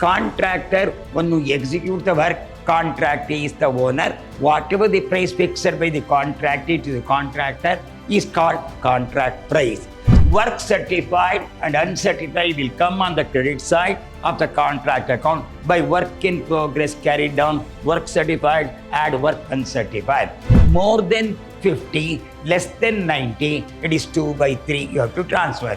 Contractor, one who executes the work, contractor is the owner. Whatever the price fixed by the contractor to the contractor is called contract price. Work certified and uncertified will come on the credit side of the contract account by work in progress carried down, work certified, add work uncertified. More than 50, less than 90, it is 2/3 you have to transfer.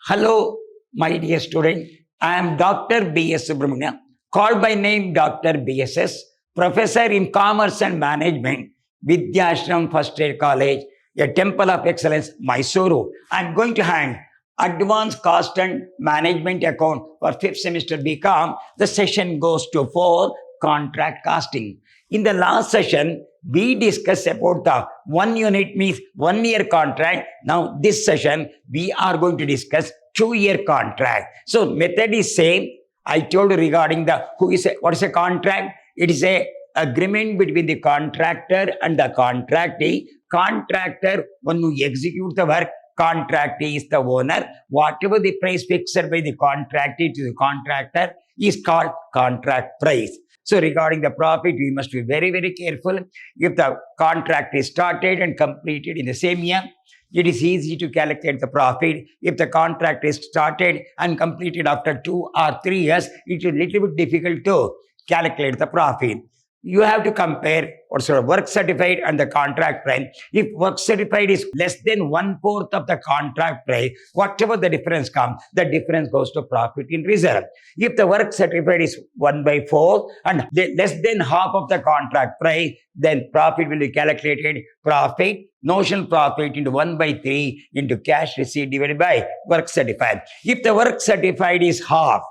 Hello, my dear student. I am Dr. B.S. Subramanian, called by name Dr. B.S.S., Professor in Commerce and Management, Vidyashram First Aid College, a Temple of Excellence, Mysuru. I am going to hand Advanced Cost and Management Account for 5th semester BCom. The session goes to 4, Contract Costing. In the last session, we discussed about the 1 unit means 1 year contract. Now, this session, we are going to discuss 2-year contract. So, method is same. I told you regarding the what is a contract? It is a agreement between the contractor and the contractee. Contractor, one who executes the work, contractee is the owner. Whatever the price fixed by the contractee to the contractor is called contract price. So regarding the profit, we must be very, very careful. If the contract is started and completed in the same year, it is easy to calculate the profit. If the contract is started and completed after 2 or 3 years, it is a little bit difficult to calculate the profit. You have to compare what's your work certified and the contract price. If work certified is less than 1/4 of the contract price, whatever the difference comes, the difference goes to profit in reserve. If the work certified is 1/4 and less than half of the contract price, then profit will be calculated. Profit, notional profit into 1/3 into cash received divided by work certified. If the work certified is half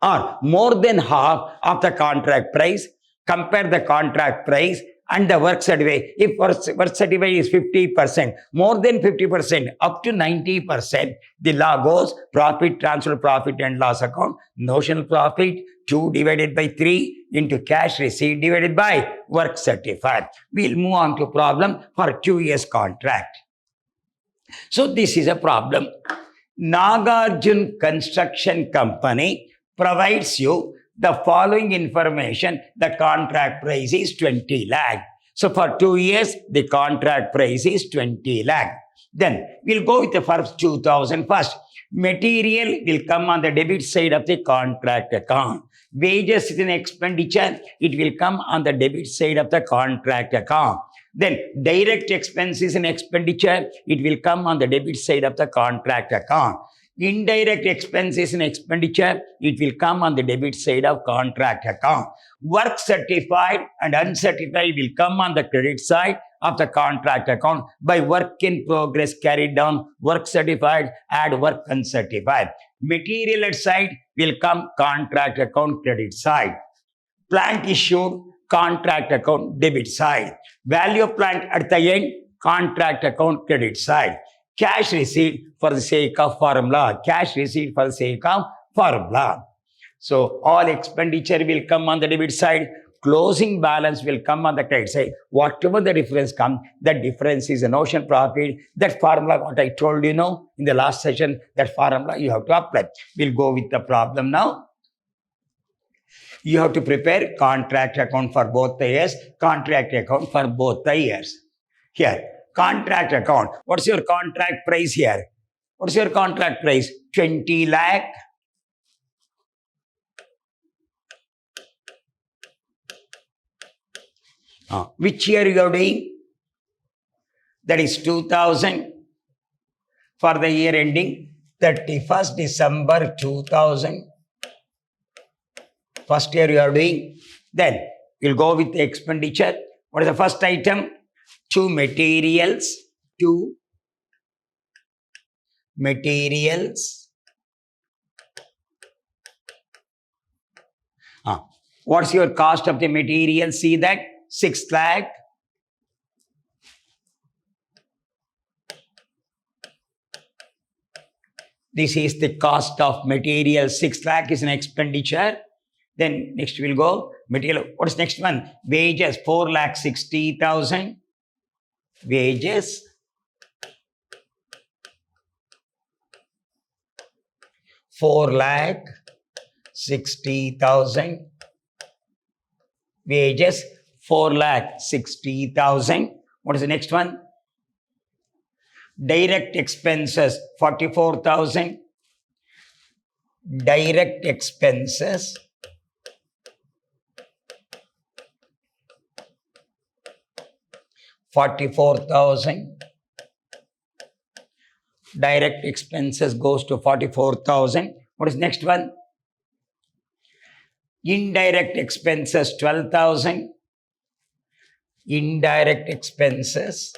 or more than half of the contract price, compare the contract price and the work certificate. If work certificate is 50%, more than 50%, up to 90%, the law goes profit transfer profit and loss account, notional profit 2 divided by 3 into cash received divided by work certified. We'll move on to problem for 2 years contract. So this is a problem. Nagarjun Construction Company provides you the following information. The contract price is 20 lakh. So for 2 years, the contract price is 20 lakh. Then we'll go with the first 2,000 first. Material will come on the debit side of the contract account. Wages is an expenditure. It will come on the debit side of the contract account. Then direct expense is an expenditure. It will come on the debit side of the contract account. Indirect expense is an expenditure. It will come on the debit side of contract account. Work certified and uncertified will come on the credit side of the contract account by work in progress carried down, work certified, add work uncertified. Material side will come contract account credit side. Plant issued, contract account debit side. Value of plant at the end, contract account credit side. Cash receipt for the sake of formula. Cash receipt for the sake of formula. So all expenditure will come on the debit side. Closing balance will come on the credit side. Whatever the difference comes, that difference is a notional profit. That formula, what I told you know in the last session, that formula you have to apply. We'll go with the problem now. You have to prepare contract account for both the years, contract account for both the years. Here. Contract account. What's your contract price here? What's your contract price? 20 lakh. Which year you are doing? That is 2000 for the year ending 31st December 2000. First year you are doing. Then you'll go with the expenditure. What is the first item? 2 materials. 2 materials. What's your cost of the material? See that? 6 lakh. This is the cost of material. 6 lakh is an expenditure. Then next we'll go material. What is next one? Wages. 4,60,000. Wages. 4,60,000. Wages 4,60,000. What is the next one? Direct expenses 44,000. Direct expenses 44,000. Direct expenses goes to 44,000. What is next one? Indirect expenses 12,000. Indirect expenses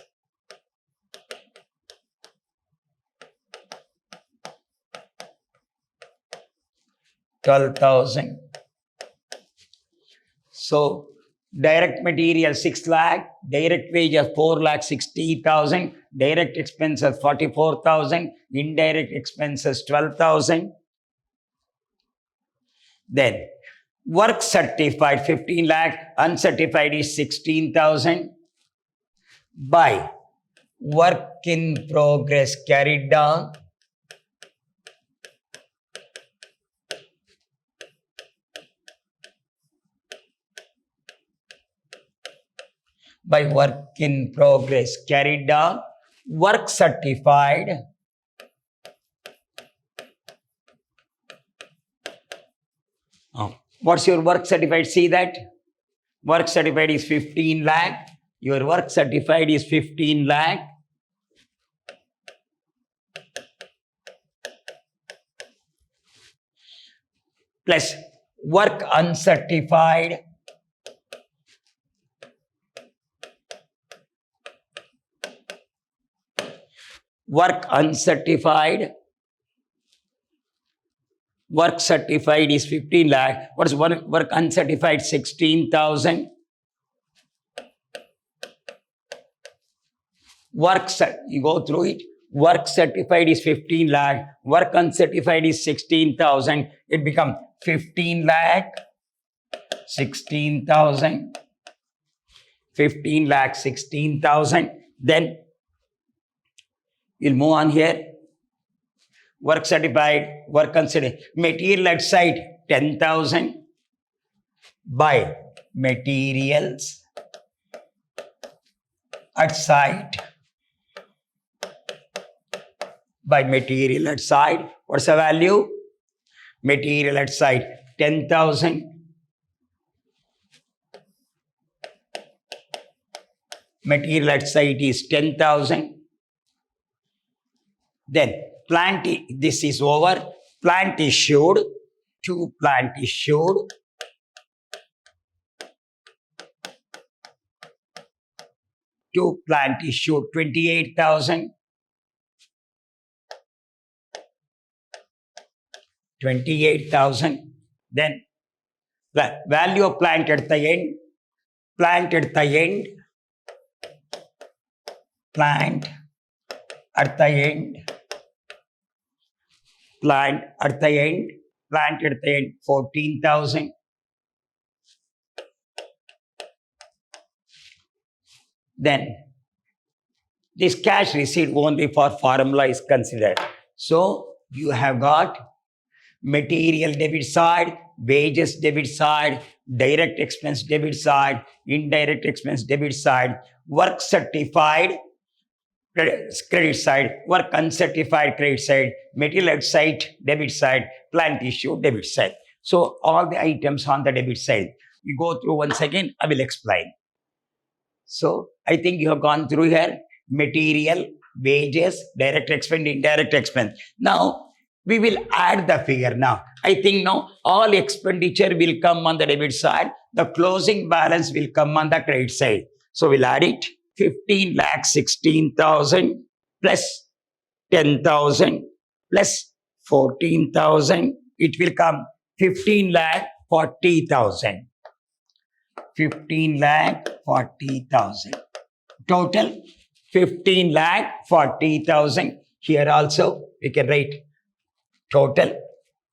12,000. So direct material 6 lakh, direct wages 4,60,000, direct expenses 44,000, indirect expenses 12,000. Then work certified 15 lakh, uncertified is 16,000. By work in progress carried down, by work in progress carried down, work certified what's your work certified? See that work certified is 15 lakh. Your work certified is 15 lakh. Plus work uncertified work uncertified. Work certified is 15 lakh. What is work uncertified? 16,000. You go through it. Work certified is 15 lakh. Work uncertified is 16,000. It becomes 15 lakh, 16,000. 15 lakh, 16,000. Then we'll move on here. Work certified, work uncertified. Material at site 10,000. By materials at site. By material at site. What's the value? Material at site 10,000. Material at site is 10,000. Then plant, this is over. Plant issued. To plant issued. To plant issued 28,000. 28,000. Then the value of plant at the end. Plant at the end. Plant at the end. Plant at the end. Plant at the end 14,000. Then this cash receipt only for formula is considered. So you have got material debit side, wages debit side, direct expense debit side, indirect expense debit side, work certified credit side, work uncertified credit side, material at site debit side, plant issue debit side. So all the items on the debit side. We go through once again, I will explain. So I think you have gone through here, material, wages, direct expense, indirect expense. Now we will add the figure now. I think now all expenditure will come on the debit side. The closing balance will come on the credit side. So we'll add it. 15 lakh 16,000 plus 10,000 plus 14,000. It will come 15 lakh 40,000. 15 lakh 40,000. Total 15 lakh 40,000. Here also we can write total.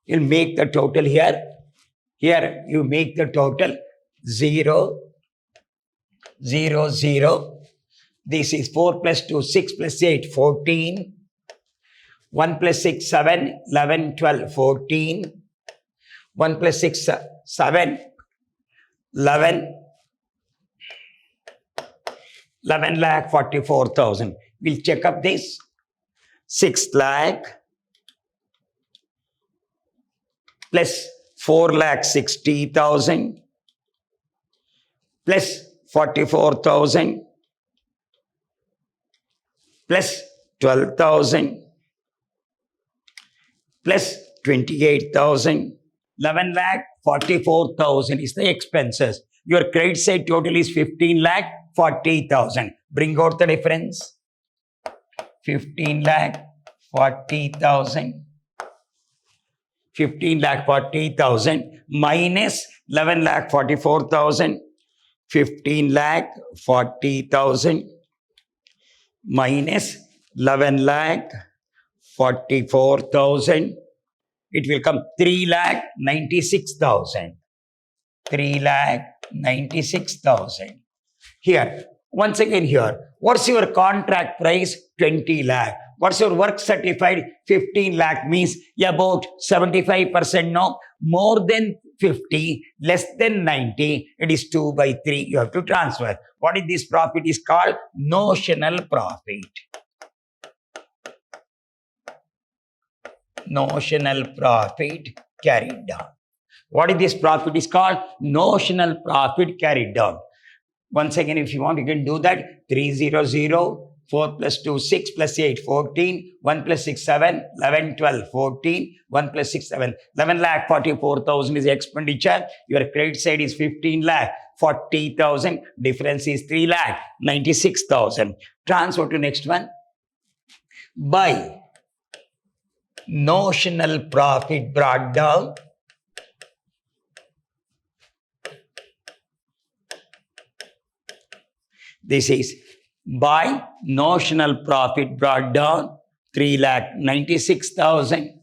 You'll make the total here. Here you make the total 0, 0, 0. This is 4 plus 2, 6 plus 8, 14. 1 plus 6, 7, 11, 12, 14. 1 plus 6, 7, 11, 11 lakh 44,000. We'll check up this. 6 lakh plus 4 lakh 60,000 plus 44,000 plus 12,000 plus 28,000. 11 lakh 44,000 is the expenses. Your credit side total is 15 lakh 40,000. Bring out the difference. 15 lakh 40,000. 15 lakh 40,000 minus 11 lakh 44,000. 15 lakh 40,000 minus 11 lakh 44,000. It will come 3 lakh 96,000. 3 lakh 96,000. Here, once again here, what's your contract price? 20 lakh. What's your work certified? 15 lakh means about 75%, no? More than 50, less than 90, it is 2 by 3. You have to transfer. What is this profit? Is called notional profit. Notional profit carried down. What is this profit? Is called notional profit carried down. Once again, if you want, you can do that. 300, 4 plus 2, 6 plus 8, 14, 1 plus 6, 7, 11, 12, 14, 1 plus 6, 7, 11 lakh 44,000 is expenditure. Your credit side is 15 lakh 40,000. Difference is 3 lakh 96,000. Transfer to next one. By notional profit brought down, this is by notional profit brought down 3 lakh 96,000.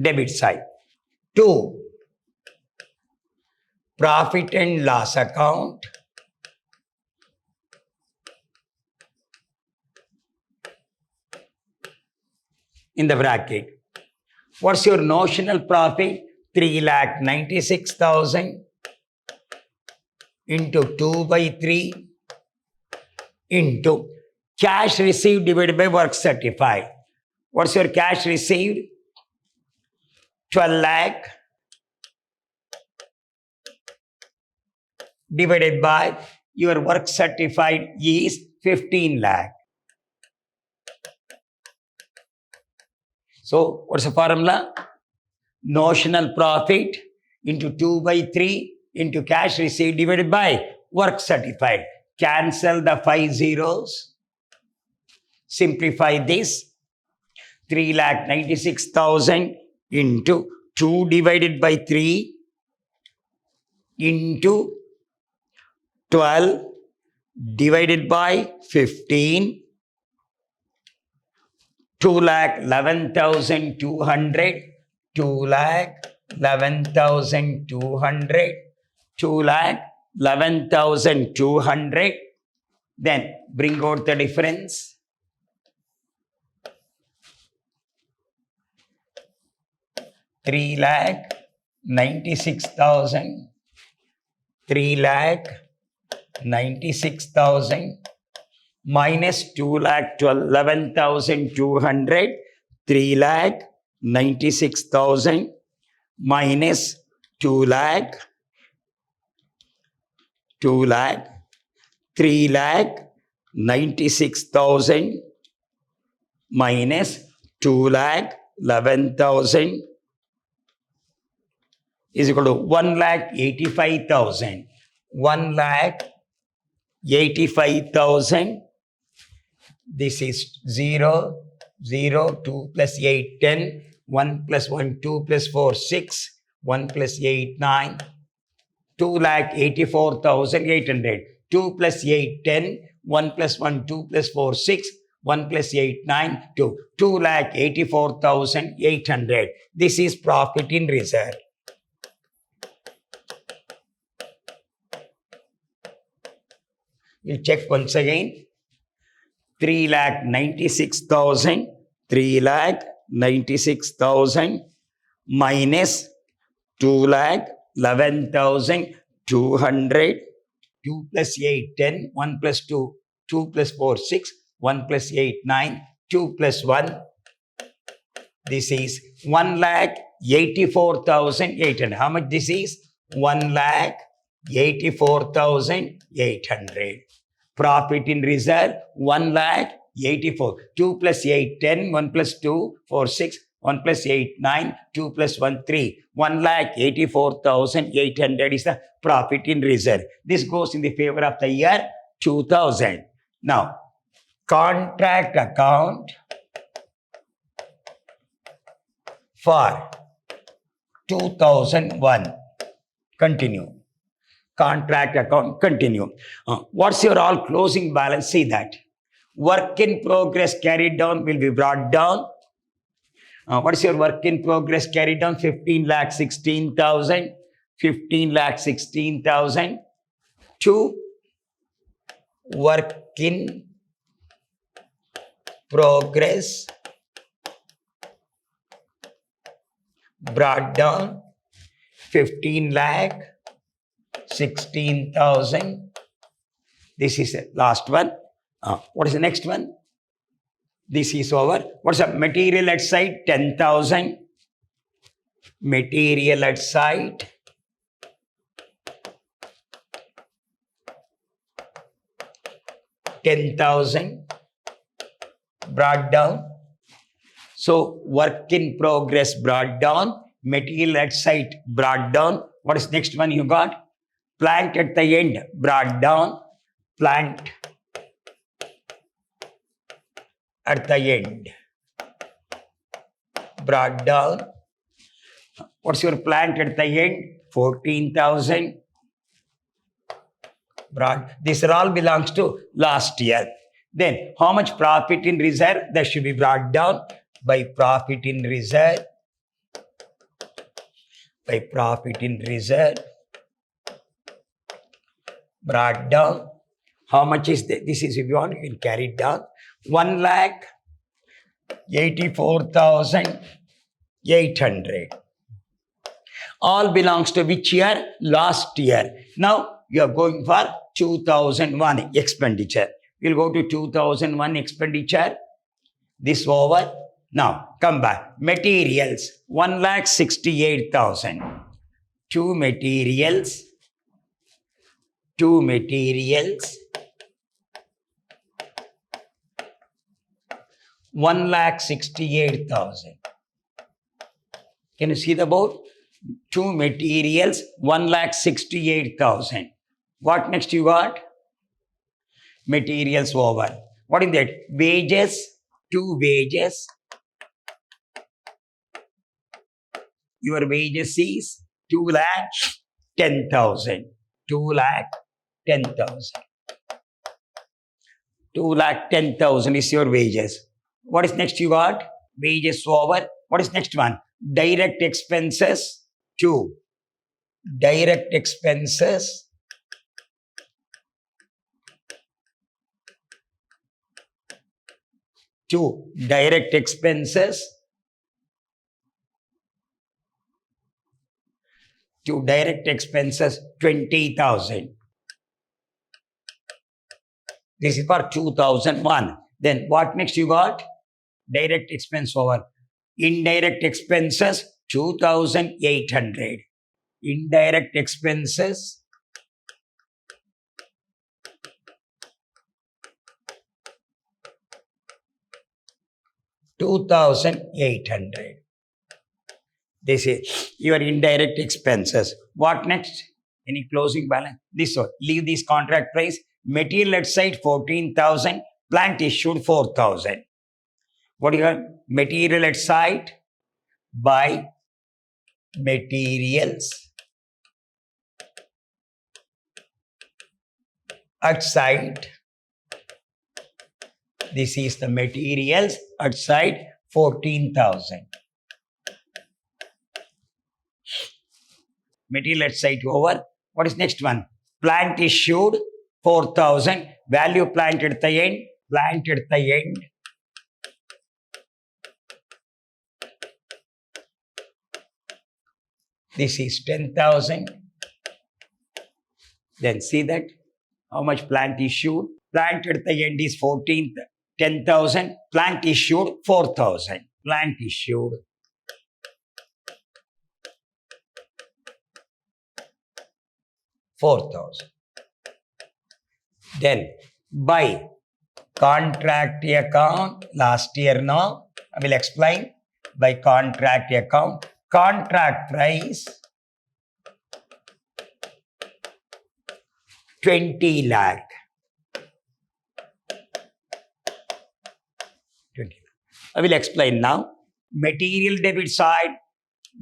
Debit side. 2. Profit and loss account. In the bracket. What's your notional profit? 3 lakh 96,000 into 2 by 3 into cash received divided by work certified. What's your cash received? 12 lakh divided by your work certified is 15 lakh. So, what's the formula? Notional profit into 2 by 3 into cash received divided by work certified. Cancel the 5 zeros. Simplify this. 3 lakh 96,000 into 2 divided by 3 into 12 divided by 15. 2 lakh 11,200. 2 lakh 11,200. 2 lakh 11,200. Then bring out the difference. Three lakh 96,000. 3 lakh 96,000 minus 2 lakh 11,200. 3 lakh 96,000 minus 2 lakh 3 lakh 96,000 minus 2 lakh 11,000 is equal to 1 lakh 85,000. 1 lakh 85,000. This is 0, 0, 2 plus 8, 10, 1 plus 1, 2 plus 4, 6, 1 plus 8, 9, 2 lakh 84,800. 2 plus 8, 10, 1 plus 1, 2 plus 4, 6, 1 plus 8, 9, 2. 2 lakh 84,800. This is profit in reserve. We'll check once again. 3,96,000. 3,96,000 minus 2,11,200. 2 plus 8, 10. 1 plus 2, 2 plus 4, 6. 1 plus 8, 9. 2 plus 1. This is 1,84,800. How much this is? 1,84,800. Profit in reserve, 1,84,000. 2 plus 8, 10. 1 plus 2, 4, 6. 1 plus 8, 9. 2 plus 1, 3. 1,84,800 is the profit in reserve. This goes in the favor of the year 2000. Now, contract account for 2001. Continue. Contract account, continue. What's your all closing balance? See that. Work in progress carried down will be brought down. What is your work in progress carried down? 15,16,000. 15,16,000 to work in progress brought down 15,16,000. This is the last one. What is the next one? This is over. What's the material at site? 10,000. Material at site 10,000 brought down. So work in progress brought down, material at site brought down. What is next one you got? Plant at the end brought down. Plant at the end brought down. What's your plant at the end? 14,000 brought. This all belongs to last year. Then how much profit in reserve? That should be brought down by profit in reserve. By profit in reserve brought down. How much is this? This is, if you want, you can carry it down. 1,84,800. All belongs to which year? Last year. Now you are going for 2001 expenditure. We'll go to 2001 expenditure. This over. Now come back. Materials 1,68,000. Two materials. 1,68,000. Can you see the board? Two materials, 1,68,000. What next you got? Materials over. What is that? Wages, two wages. Your wages is 2,10,000. 2,10,000. 2,10,000 is your wages. What is next you got? Wages over. What is next one? Direct expenses, 2. Direct expenses, 2. Direct expenses, 2. Direct expenses, 20,000. This is for 2001. Then what next you got? Direct expense over. Indirect expenses, 2,800. Indirect expenses, 2,800. This is your indirect expenses. What next? Any closing balance? This one. Leave this contract price. Material at site 14,000. Plant issued 4,000. What do you got? Material at site by materials at site. This is the materials at site 14,000. Material at site over. What is next one? Plant issued 4,000. Value plant at the end. Plant at the end. This is 10,000. Then see that how much plant issued. Plant at the end is 10,000. Plant issued 4,000. Plant issued 4,000. Then by contract account, last year now, I will explain. By contract account, contract price 20 lakh. 20 lakh. I will explain now. Material debit side,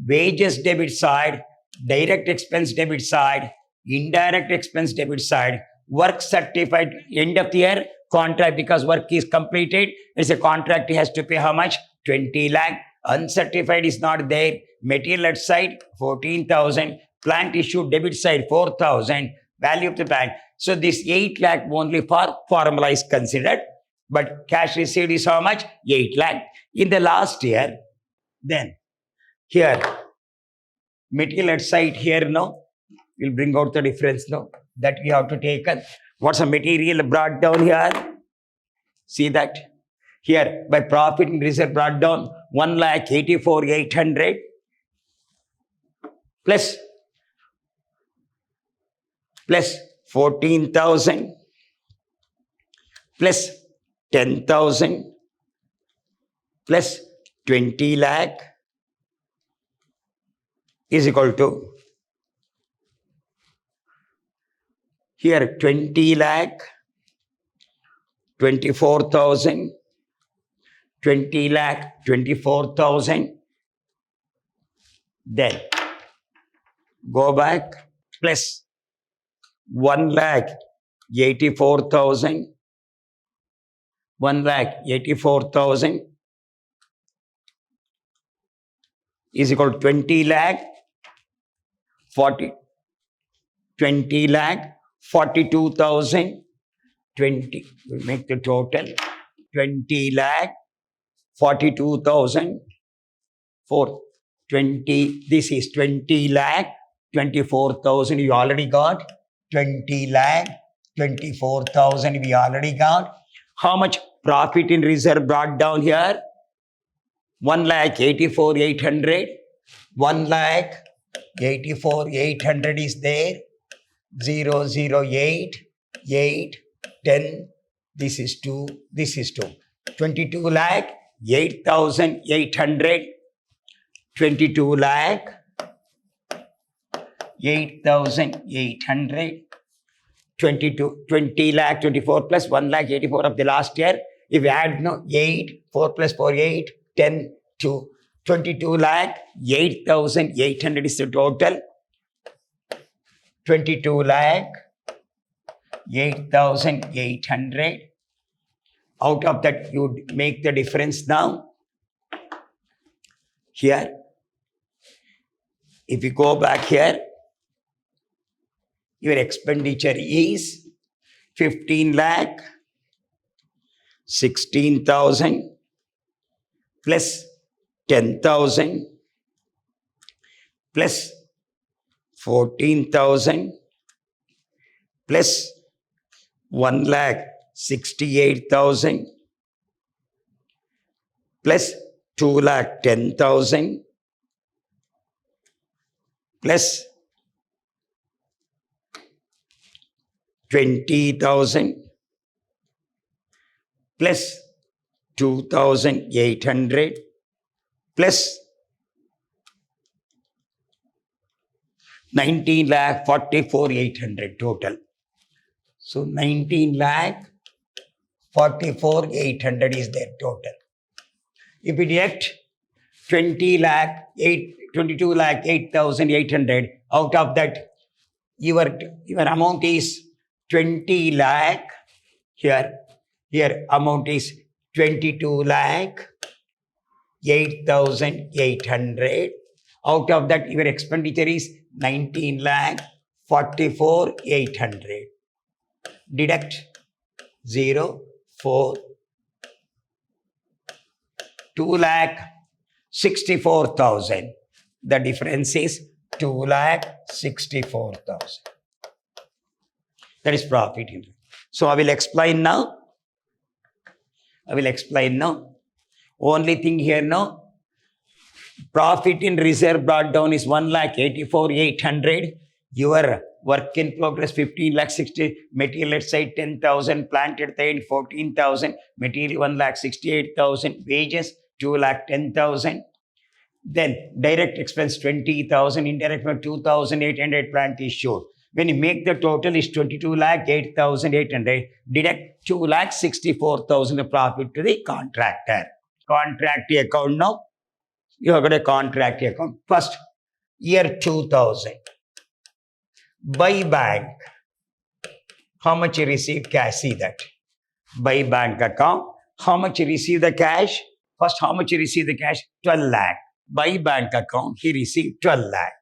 wages debit side, direct expense debit side, indirect expense debit side, work certified end of the year contract because work is completed. It's a contract, he has to pay how much? 20 lakh. Uncertified is not there. Material at side 14,000. Plant issue debit side 4,000. Value of the plant. So this 8 lakh only for formula is considered. But cash received is how much? 8 lakh. In the last year, then here, material at side here now, we'll bring out the difference now that we have to take. What's the material brought down here? See that? Here, by profit and reserve brought down 1,84,800 plus 14,000 plus 10,000 plus 20 lakh is equal to here 20 lakh, 24,000, 20 lakh, 24,000. Then go back plus 1,84,000. 1,84,000 is equal to 20 lakh 42,000. 20, we make the total 20 lakh 42,000 for 20. This is 20 lakh 24,000. You already got 20 lakh 24,000. We already got. How much profit in reserve brought down here? 1,84,800. 1,84,800 is there. 0, 0, 8, 8, 10. This is 2. This is 2. 22 lakh 8,800. 22 lakh 8,800. 20 lakh 24 plus 1,84,000 of the last year. If we add no 8, 4 plus 4, 8, 10, 2. 22 lakh 8,800 is the total. 22 lakh 8,800. Out of that, you make the difference now. Here, if you go back here, your expenditure is 15 lakh 16,000 plus 10,000 plus 14,000 plus 1,68,000 plus 2,10,000 plus 20,000 plus 2,800 plus 19,44,800 total. So 19,44,800 is their total. If we deduct 22,08,800 out of that, your amount is 20 lakh. Here amount is 22 lakh 8,800. Out of that, your expenditure is 19 lakh 44,800. deduct 0, 4, 2,64,000. The difference is 2,64,000. That is profit. So I will explain now. Only thing here now, profit in reserve brought down is 1,84,800. Your work in progress 15,60,000. Material, let's say 10,000. Plant at the end 14,000. Material 1,68,000. Wages 2,10,000. Then direct expense 20,000. Indirect 2,800. Plant is short. When you make the total is 22,08,800. Deduct 2,64,000 profit to the contractor. Contract account now. You have got a contract account. First, year 2000. By bank. How much you received cash? See that. By bank account. How much you received the cash? First, how much you received the cash? 12 lakh. By bank account, he received 12 lakh.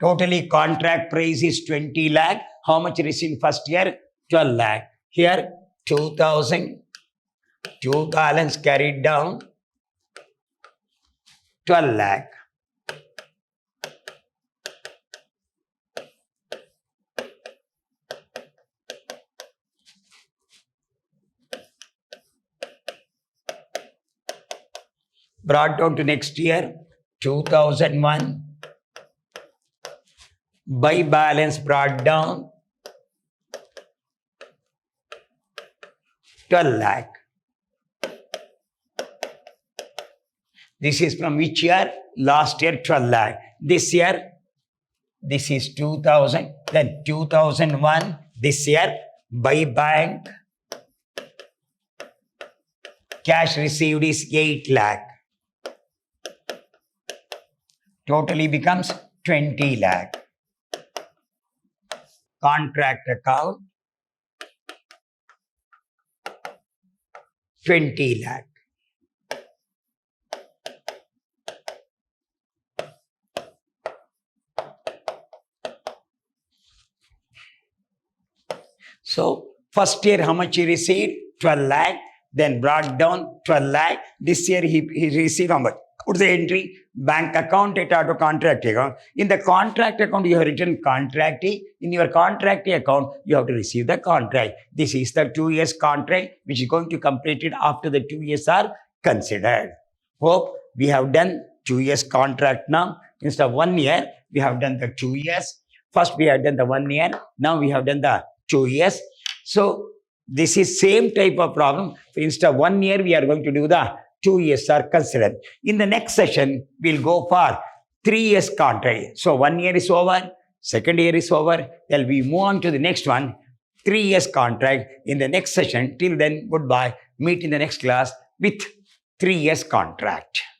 Totally contract price is 20 lakh. How much you received first year? 12 lakh. Here, 2000. 2 balance carried down. 12 lakh. Brought down to next year, 2001. By balance brought down, 12 lakh. This is from which year? Last year, 12 lakh. This year, this is 2000. Then 2001, this year, by bank, cash received is 8 lakh. Totally becomes 20 lakh. Contract account, 20 lakh. So, first year how much he received? 12 lakh. Then brought down 12 lakh. This year he received how much? What's the entry? Bank account at auto contract account. In the contract account, you have written contractee. In your contractee account, you have to receive the contract. This is the 2 years contract, which is going to complete it after the 2 years are considered. Hope we have done 2 years contract now. Instead of 1 year, we have done the 2 years. First, we have done the 1 year. Now we have done the 2 years. So, this is same type of problem. Instead of 1 year, we are going to do the 2 years are considered. In the next session, we'll go for 3 years contract. So 1 year is over, second year is over. Then we move on to the next one, 3 years contract in the next session. Till then, goodbye. Meet in the next class with 3 years contract.